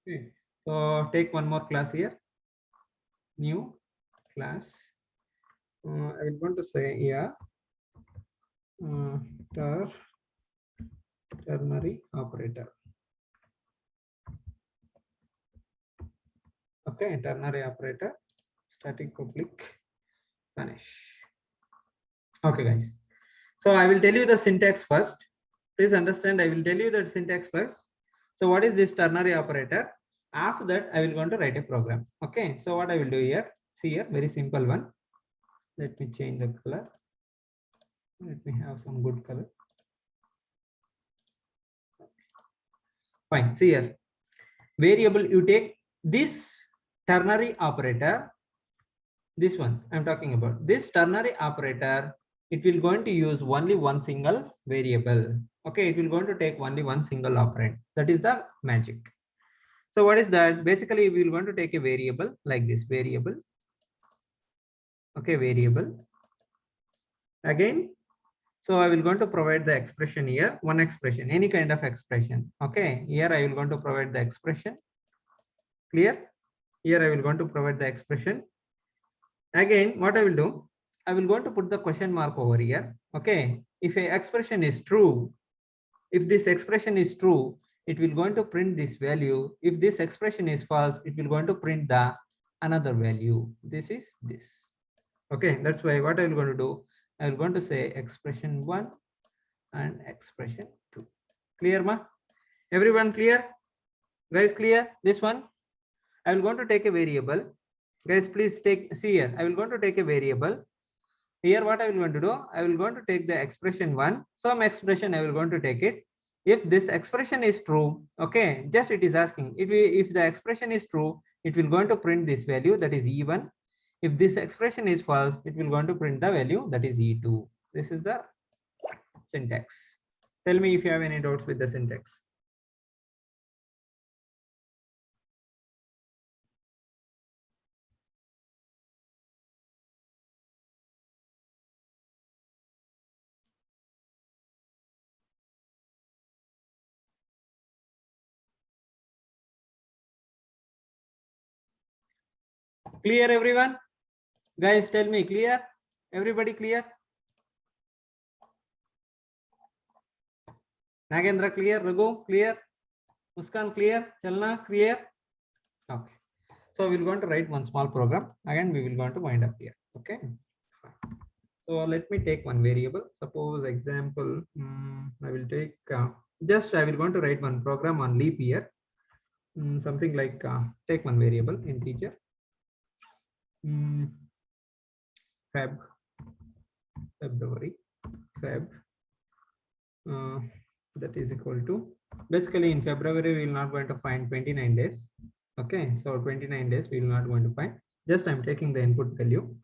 Okay. So take one more class here. New class. I will want to say here uh, ternary operator. Okay, ternary operator, static public vanish. Okay, guys. So I will tell you the syntax first. Please understand, I will tell you the syntax first. So what is this ternary operator? After that, I will going to write a program. Okay, so what I will do here, see here, very simple one. Let me change the color. Let me have some good color. Fine, see here. Variable, you take this ternary operator, this one I'm talking about. This ternary operator, it will going to use only one single variable. Okay, it will going to take only one single operand. That is the magic. So what is that? Basically, we will going to take a variable like this variable. Okay, variable. Again, so I will going to provide the expression here, one expression, any kind of expression. Okay, here I will going to provide the expression. Clear? Here I will going to provide the expression. Again, what I will do, I will going to put the question mark over here. Okay, if a expression is true, if this expression is true, it will going to print this value. If this expression is false, it will going to print the another value. This is this. Okay, that's why what I will going to do, I will going to say expression 1 and expression 2. Clear, ma? Everyone clear? Guys, clear? This one, I will going to take a variable. Guys, please see here. I will going to take a variable. Here, what I will going to do, I will going to take the expression 1. Some expression I will going to take it. If this expression is true, okay, just it is asking. If the expression is true, it will going to print this value, that is E1. If this expression is false, it will going to print the value, that is E2. This is the syntax. Tell me if you have any doubts with the syntax. Clear, everyone? Guys, tell me, clear? Everybody clear? Nagendra clear? Raghu clear? Muskan clear? Chalna clear? Okay. So we're going to write one small program. Again, we will going to wind up here. Okay. Fine. So let me take one variable. Suppose example, I will take I will going to write one program on leap year. Something like take one variable integer. February, Feb. That is equal to, basically in February we will not going to find 29 days. Okay, so 29 days we will not going to find. Just I'm taking the input value.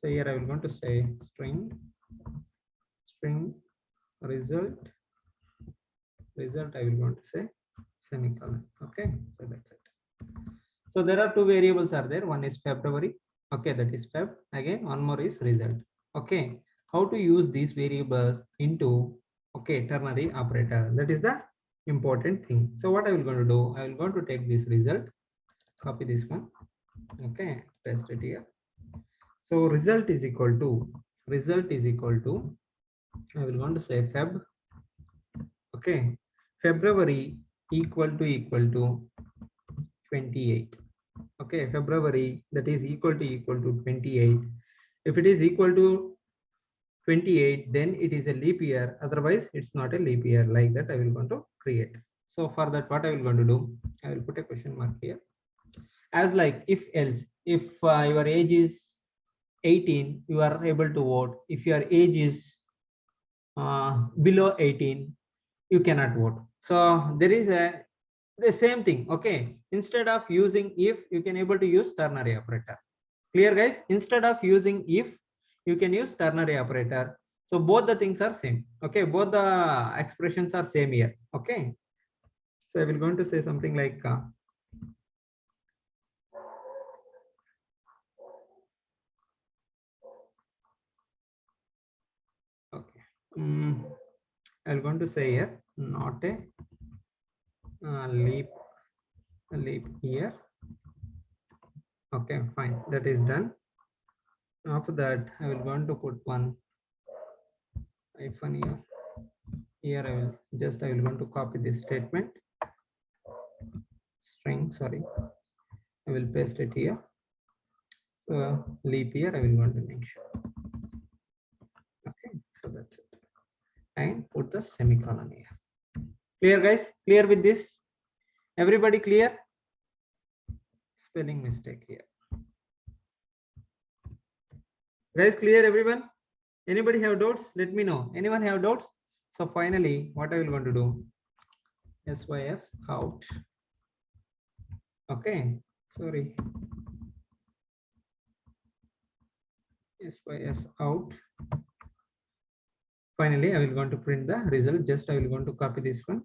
So here I will going to say string result I will going to say semicolon. Okay, so that's it. So there are two variables are there. One is February. Okay, that is Feb. Again, one more is result. Okay, how to use these variables into ternary operator? That is the important thing. So what I will going to do, I will going to take this result, copy this one. Okay, paste it here. So result is equal to I will going to say Feb. Okay, February equal to 28. Okay, February, that is equal to 28. If it is equal to 28, then it is a leap year. Otherwise, it's not a leap year. Like that, I will going to create. So for that, what I will going to do, I will put a question mark here. As like if else, if your age is 18, you are able to vote. If your age is below 18, you cannot vote. So there is the same thing. Okay, instead of using if, you can able to use ternary operator. Clear, guys? Instead of using if, you can use ternary operator. So both the things are same. Okay, both the expressions are same here. Okay, so I will going to say something like okay, I'm going to say here not a leap leap year. Okay, fine, that is done. After that, I will going to put one hyphen here. Here I will going to copy this statement string. Sorry, I will paste it here. So leap year I will want to mention. Okay, so that's it. And put the semicolon here. Clear, guys? Clear with this? Everybody clear? Spelling mistake here. Guys, clear everyone? Anybody have doubts? Let me know. Anyone have doubts? So finally, what I will want to do? SYS out. Okay, sorry. SYS out. Finally, I will want to print the result. Just I will want to copy this one.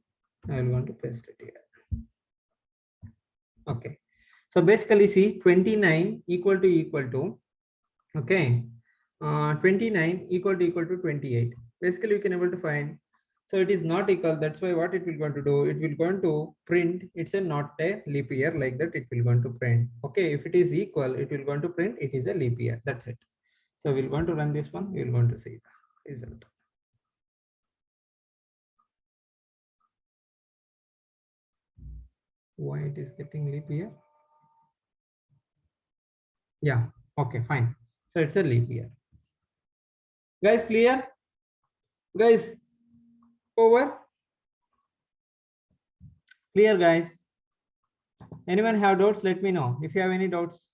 I will want to paste it here. Okay. So basically, see 29 equal to okay, 29 equal to 28. Basically, we can able to find. So it is not equal. That's why what it will going to do, it will going to print. It's a not a leap year, like that. It will going to print. Okay, if it is equal, it will going to print. It is a leap year. That's it. So we'll going to run this one. We'll going to see the result. Why it is getting leap year? Yeah. Okay. Fine. So it's a leap year. Guys, clear? Guys, over. Clear, guys? Anyone have doubts? Let me know if you have any doubts.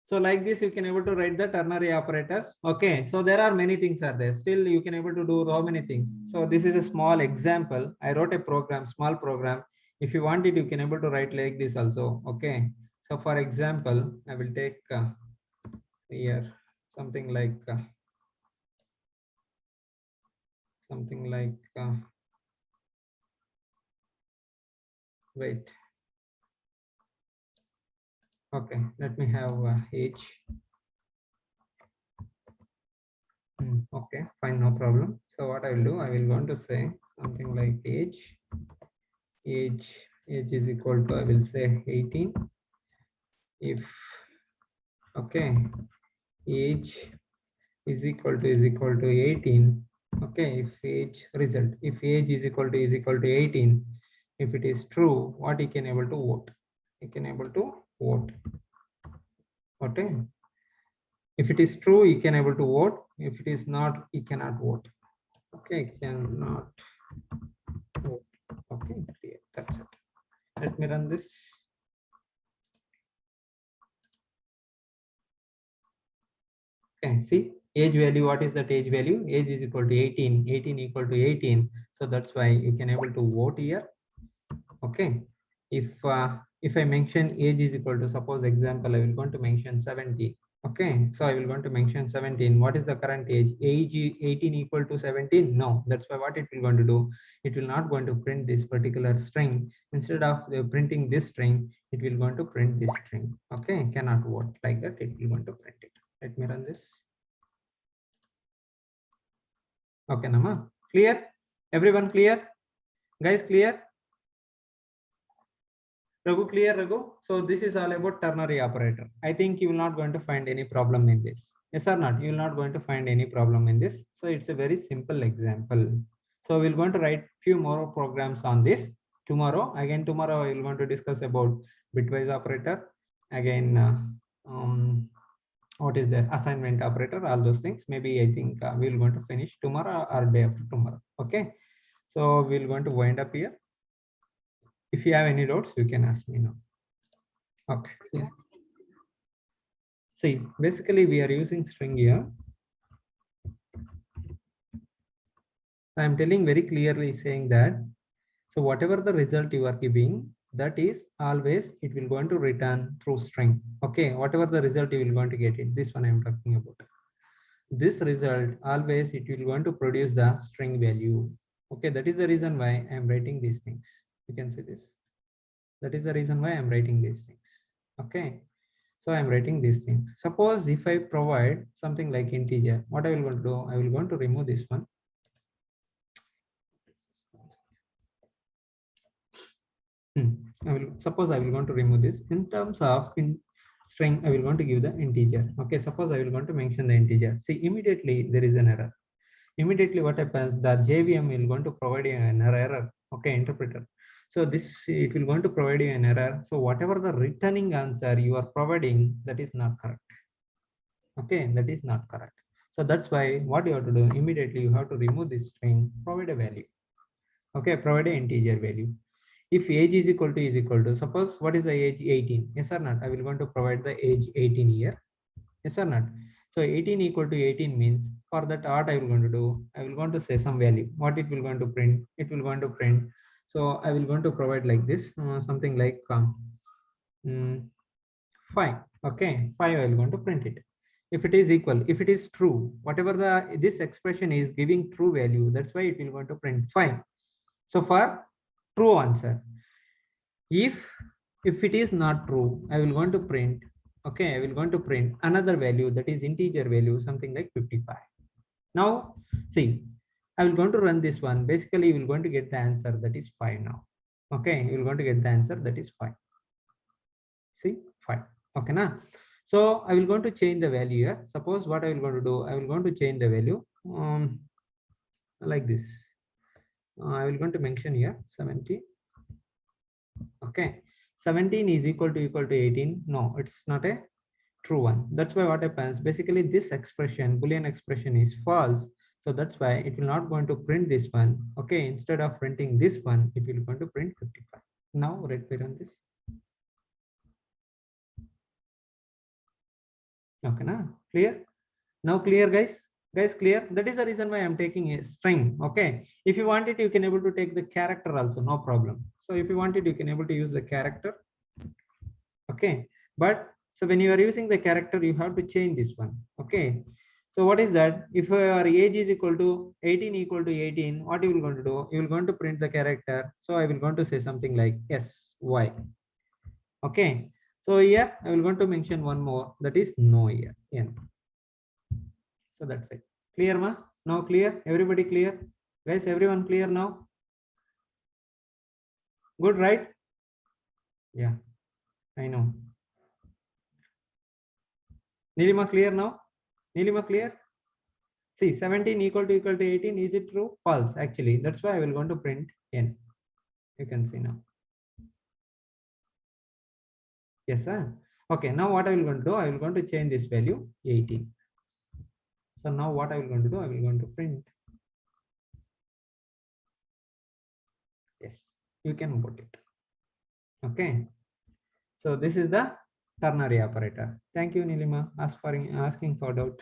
So like this, you can able to write the ternary operators. Okay. So there are many things are there. Still, you can able to do how many things. So this is a small example. I wrote a program, small program. If you want it, you can able to write like this also. Okay. So for example, I will take here something like wait. Okay, let me have age. Okay, fine, no problem. So what I will do, I will want to say something like age is equal to, I will say 18. If okay, age is equal to 18. Okay, if age result, if age is equal to 18, if it is true, what he can able to vote? He can able to vote. Okay. If it is true, he can able to vote. If it is not, he cannot vote. Okay, cannot vote. Okay, clear. That's it. Let me run this. Okay, see age value. What is that age value? Age is equal to 18. 18 equal to 18. So that's why you can able to vote here. Okay. If I mention age is equal to, suppose example, I will going to mention 70. Okay, so I will going to mention 17. What is the current age? Age 18 equal to 17? No, that's why what it will going to do, it will not going to print this particular string. Instead of printing this string, it will going to print this string. Okay, cannot vote, like that it will going to print it. Let me run this. Okay, Nama, clear? Everyone clear? Guys, clear? Raghu, clear, Raghu? So this is all about ternary operator. I think you will not going to find any problem in this. Yes or not? You will not going to find any problem in this. So it's a very simple example. So we're going to write few more programs on this tomorrow. Again, tomorrow I will want to discuss about bitwise operator. Again, what is the assignment operator? All those things. Maybe I think we're going to finish tomorrow or day after tomorrow. Okay. So we're going to wind up here. If you have any doubts, you can ask me now. Okay. See, basically we are using string here. I'm telling very clearly saying that, so whatever the result you are giving, that is always it will going to return through string. Okay, whatever the result you will going to get it. This one I'm talking about. This result always it will going to produce the string value. Okay, that is the reason why I'm writing these things. You can see this. That is the reason why I'm writing these things. Okay. So I'm writing these things. Suppose if I provide something like integer, what I will going to do, I will going to remove this one. suppose I will going to remove this. In terms of string, I will going to give the integer. Okay, suppose I will going to mention the integer. See, immediately there is an error. Immediately what happens, the JVM will going to provide you an error. Okay, interpreter. So this, it will going to provide you an error. So whatever the returning answer you are providing, that is not correct. Okay, that is not correct. So that's why what you have to do, immediately you have to remove this string, provide a value. Okay, provide an integer value. If age is equal to, suppose what is the age? 18. Yes or not? I will going to provide the age 18 here. Yes or not? So 18 equal to 18 means, for that what I will going to do, I will going to say some value. What it will going to print? It will going to print. So I will going to provide like this, something like 5. Okay, 5 I will going to print it. If it is equal, if it is true, whatever this expression is giving true value, that's why it will going to print 5. So for true answer, if it is not true, I will going to print, okay, I will going to print another value, that is integer value, something like 55. Now see, I will going to run this one. Basically you will going to get the answer, that is 5 now. Okay, you will going to get the answer, that is 5. See, 5. Okay now, so I will going to change the value here. Suppose what I will going to do, I will going to change the value like this. I will going to mention here 70. Okay, 17 is equal to 18. No, it's not a true one. That's why what happens, basically this expression, Boolean expression, is false. So that's why it will not going to print this one. Okay, instead of printing this one, it will going to print 55. Now let me run this. Okay, now clear? Now clear, guys? Guys, clear? That is the reason why I'm taking a string. Okay, if you want it, you can able to take the character also, no problem. So if you want it, you can able to use the character. Okay, but so when you are using the character, you have to change this one. Okay, so what is that? If your age is equal to 18 equal to 18, what you will going to do? You will going to print the character. So I will going to say something like SY. Okay, so here I will going to mention one more, that is no here, N. So that's it. Clear, ma? Now clear? Everybody clear? Guys, everyone clear now? Good, right? Yeah, I know. Nilima clear now? Nilima clear? See, 17 equal to 18. Is it true? False, actually. That's why I will going to print N. You can see now. Yes, sir. Okay, now what I will going to do? I will going to change this value 18. So now what I will going to do? I will going to print. Yes, you can put it. Okay. So this is the ternary operator. Thank you, Nilima, asking for doubt.